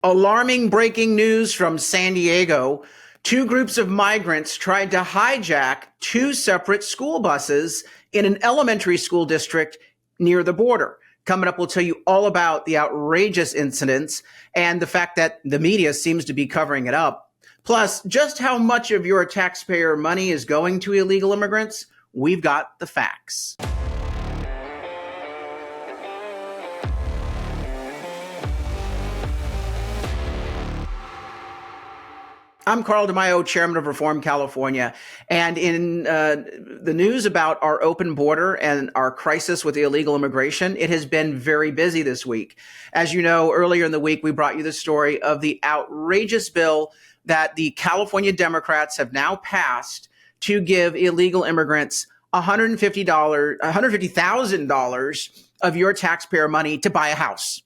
Alarming breaking news from San Diego. Two groups of migrants tried to hijack two separate school buses in an elementary school district near the border. Coming up, we'll tell you all about the outrageous incidents and the fact that the media seems to be covering it up. Plus, just how much of your taxpayer money is going to illegal immigrants. We've got the facts. I'm Carl DeMaio, chairman of Reform California. And in the news about our open border and our crisis with the illegal immigration, it has been very busy this week. As you know, earlier in the week, we brought you the story of the outrageous bill that the California Democrats have now passed to give illegal immigrants $150,000 of your taxpayer money to buy a house.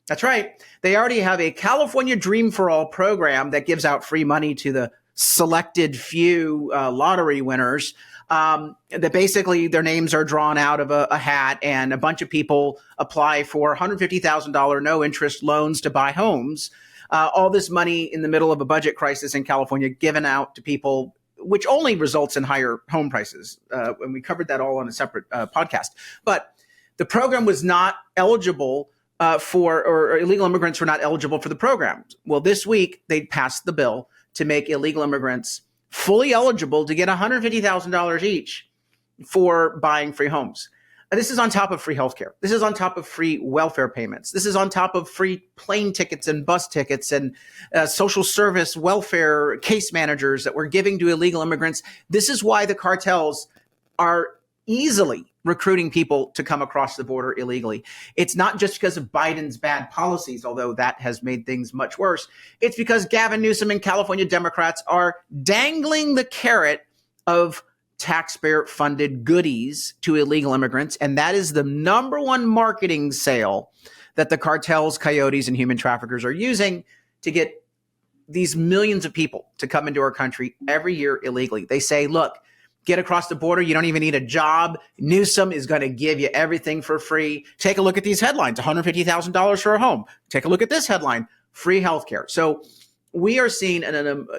That's right. They already have a California Dream for All program that gives out free money to the selected few lottery winners. That basically their names are drawn out of a hat, and a bunch of people apply for $150,000 no interest loans to buy homes. All this money in the middle of a budget crisis in California given out to people, which only results in higher home prices. And we covered that all on a separate podcast. But the program was not eligible or illegal immigrants were not eligible for the program. Well, this week, they passed the bill to make illegal immigrants fully eligible to get $150,000 each for buying free homes. And this is on top of free healthcare. This is on top of free welfare payments. This is on top of free plane tickets and bus tickets and social service welfare case managers that we're giving to illegal immigrants. This is why the cartels are easily recruiting people to come across the border illegally. It's not just because of Biden's bad policies, although that has made things much worse. It's because Gavin Newsom and California Democrats are dangling the carrot of taxpayer-funded goodies to illegal immigrants, and that is the number one marketing sale that the cartels, coyotes, and human traffickers are using to get these millions of people to come into our country every year illegally. They say, look, get across the border. You don't even need a job. Newsom is going to give you everything for free. Take a look at these headlines, $150,000 for a home. Take a look at this headline, free healthcare. So we are seeing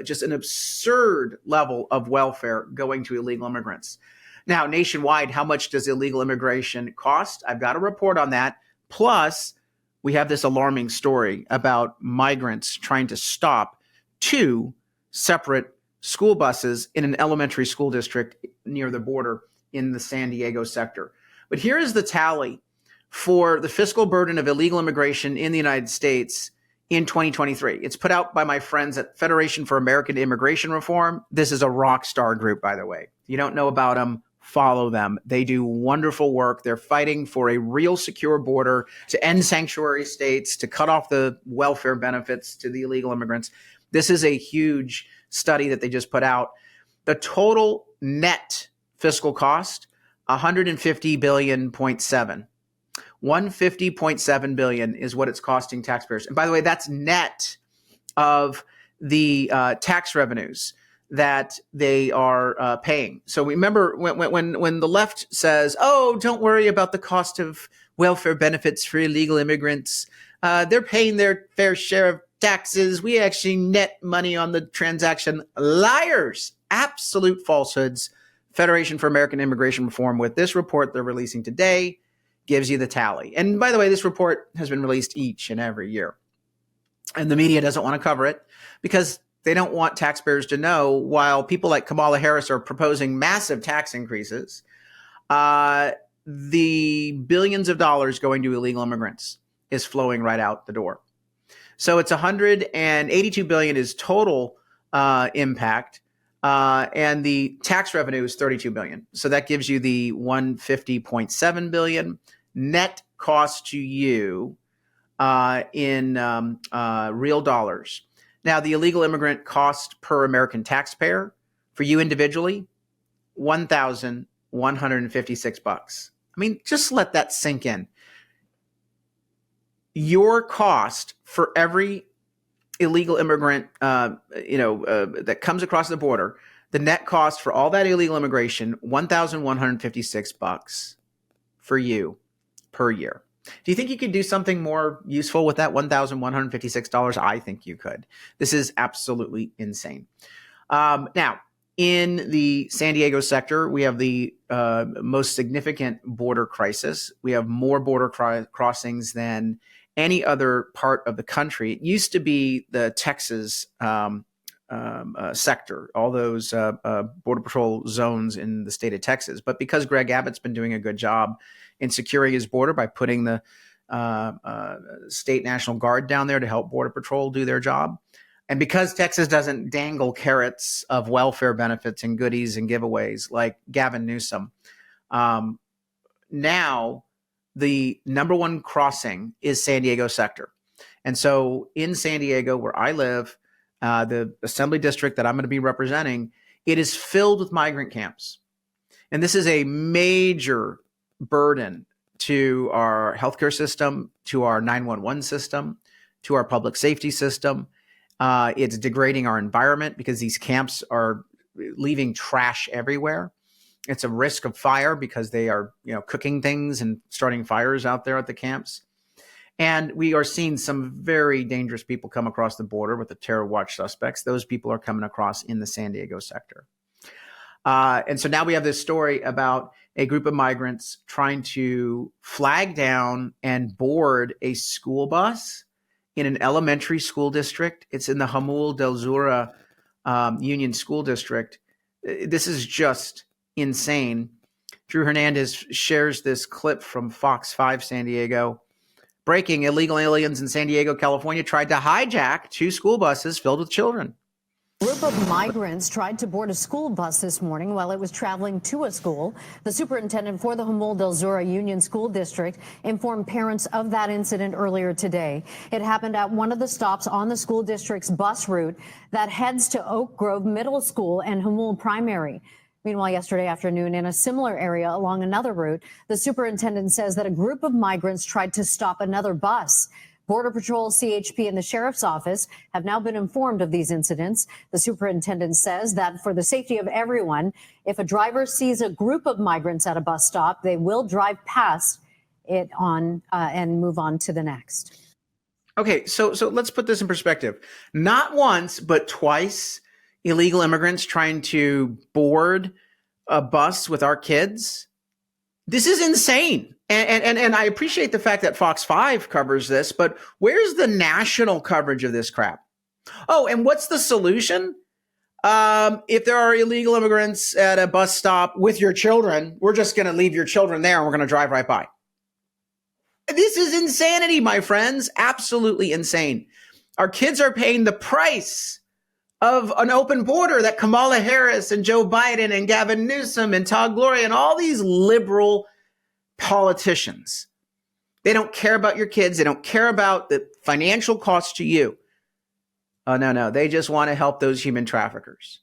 just an absurd level of welfare going to illegal immigrants. Now, nationwide, how much does illegal immigration cost? I've got a report on that. Plus, we have this alarming story about migrants trying to stop two separate school buses in an elementary school district near the border in the San Diego sector. But here is the tally for the fiscal burden of illegal immigration in the United States in 2023. It's put out by my friends at Federation for American Immigration Reform. This is a rock star group, by the way. If you don't know about them, follow them. They do wonderful work. They're fighting for a real secure border, to end sanctuary states, to cut off the welfare benefits to the illegal immigrants. This is a huge study that they just put out. The total net fiscal cost, $150.7 billion. $150.7 billion is what it's costing taxpayers. And by the way, that's net of the tax revenues that they are paying. So remember when the left says, oh, don't worry about the cost of welfare benefits for illegal immigrants. They're paying their fair share of taxes. We actually net money on the transaction. Liars, absolute falsehoods. Federation for American Immigration Reform, with this report they're releasing today, gives you the tally. And by the way, this report has been released each and every year. And the media doesn't want to cover it because they don't want taxpayers to know, while people like Kamala Harris are proposing massive tax increases, the billions of dollars going to illegal immigrants is flowing right out the door. So it's $182 billion is total impact, and the tax revenue is $32 billion. So that gives you the $150.7 billion net cost to you in real dollars. Now, the illegal immigrant cost per American taxpayer for you individually, $1,156. I mean, just let that sink in. Your cost for every illegal immigrant, that comes across the border, the net cost for all that illegal immigration, $1,156 for you per year. Do you think you could do something more useful with that $1,156? I think you could. This is absolutely insane. Now, in the San Diego sector, we have the most significant border crisis. We have more border crossings than any other part of the country. It used to be the Texas sector, all those Border Patrol zones in the state of Texas. But because Greg Abbott's been doing a good job in securing his border by putting the state National Guard down there to help Border Patrol do their job, and because Texas doesn't dangle carrots of welfare benefits and goodies and giveaways like Gavin Newsom, now the number one crossing is San Diego sector. And so in San Diego, where I live, the assembly district that I'm going to be representing, it is filled with migrant camps. And this is a major burden to our healthcare system, to our 911 system, to our public safety system. It's degrading our environment because these camps are leaving trash everywhere. It's a risk of fire because they are, cooking things and starting fires out there at the camps. And we are seeing some very dangerous people come across the border with the terror watch suspects. Those people are coming across in the San Diego sector. And so now we have this story about a group of migrants trying to flag down and board a school bus in an elementary school district. It's in the Jamul del Zura Union School District. This is just insane. Drew Hernandez shares this clip from Fox 5 San Diego. Breaking: illegal aliens in San Diego, California tried to hijack 2 school buses filled with children. A group of migrants tried to board a school bus this morning while it was traveling to a school. The superintendent for the Jamul del Zura Union School District informed parents of that incident earlier today. It happened at one of the stops on the school district's bus route that heads to Oak Grove Middle School and Jamul Primary. Meanwhile, yesterday afternoon, in a similar area along another route, the superintendent says that a group of migrants tried to stop another bus. Border Patrol, CHP, and the sheriff's office have now been informed of these incidents. The superintendent says that for the safety of everyone, if a driver sees a group of migrants at a bus stop, they will drive past it and move on to the next. Okay, so let's put this in perspective. Not once, but twice, illegal immigrants trying to board a bus with our kids. This is insane. And I appreciate the fact that Fox 5 covers this, but where's the national coverage of this crap? Oh, and what's the solution? If there are illegal immigrants at a bus stop with your children, we're just going to leave your children there and we're going to drive right by. This is insanity, my friends. Absolutely insane. Our kids are paying the price of an open border that Kamala Harris and Joe Biden and Gavin Newsom and Todd Gloria and all these liberal politicians. They don't care about your kids. They don't care about the financial cost to you. Oh, no. They just want to help those human traffickers.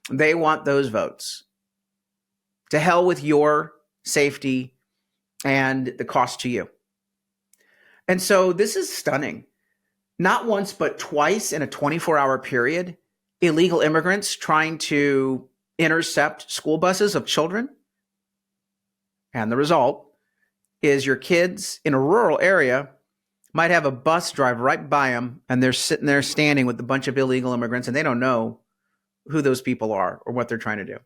They want those votes. To hell with your safety and the cost to you. And so this is stunning. Not once, but twice in a 24-hour period, illegal immigrants trying to intercept school buses of children. And the result is your kids in a rural area might have a bus drive right by them, and they're sitting there standing with a bunch of illegal immigrants, and they don't know who those people are or what they're trying to do.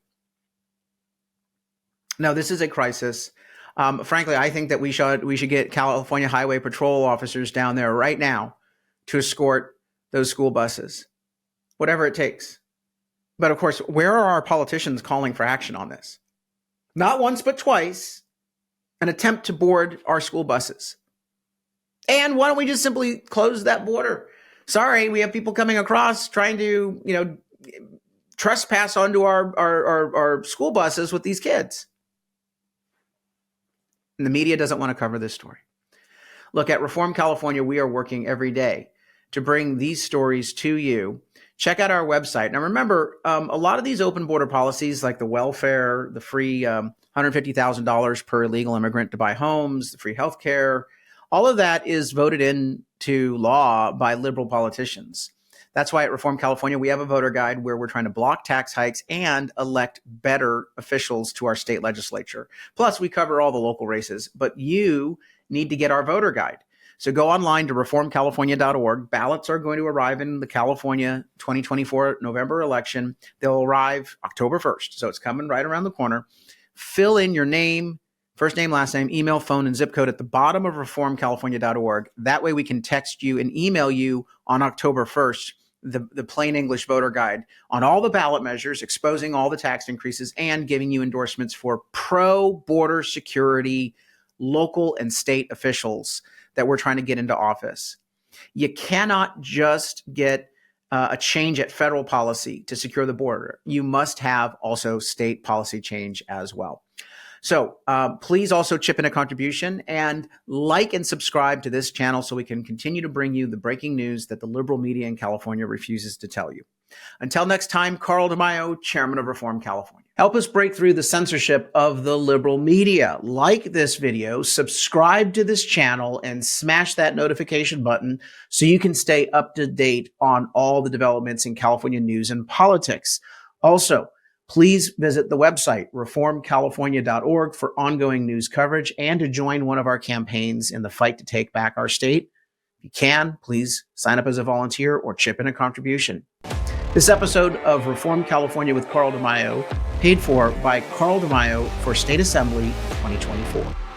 Now, this is a crisis. Frankly, I think that we should get California Highway Patrol officers down there right now to escort those school buses, whatever it takes. But of course, where are our politicians calling for action on this? Not once, but twice, an attempt to board our school buses. And why don't we just simply close that border? Sorry, we have people coming across trying to, trespass onto our school buses with these kids. And the media doesn't want to cover this story. Look, at Reform California, we are working every day to bring these stories to you. Check out our website. Now, remember, a lot of these open border policies, like the welfare, the free $150,000 per illegal immigrant to buy homes, the free health care, all of that is voted into law by liberal politicians. That's why at Reform California, we have a voter guide where we're trying to block tax hikes and elect better officials to our state legislature. Plus, we cover all the local races. But you need to get our voter guide. So go online to reformcalifornia.org. Ballots are going to arrive in the California 2024 November election. They'll arrive October 1st. So it's coming right around the corner. Fill in your name, first name, last name, email, phone, and zip code at the bottom of reformcalifornia.org. That way we can text you and email you on October 1st the plain English voter guide on all the ballot measures, exposing all the tax increases, and giving you endorsements for pro-border security local and state officials that we're trying to get into office. You cannot just get a change at federal policy to secure the border. You must have also state policy change as well. So please also chip in a contribution and like and subscribe to this channel so we can continue to bring you the breaking news that the liberal media in California refuses to tell you. Until next time, Carl DeMaio, Chairman of Reform California. Help us break through the censorship of the liberal media. Like this video, subscribe to this channel, and smash that notification button so you can stay up to date on all the developments in California news and politics. Also, please visit the website, reformcalifornia.org, for ongoing news coverage and to join one of our campaigns in the fight to take back our state. If you can, please sign up as a volunteer or chip in a contribution. This episode of Reform California with Carl DeMaio, paid for by Carl DeMaio for State Assembly 2024.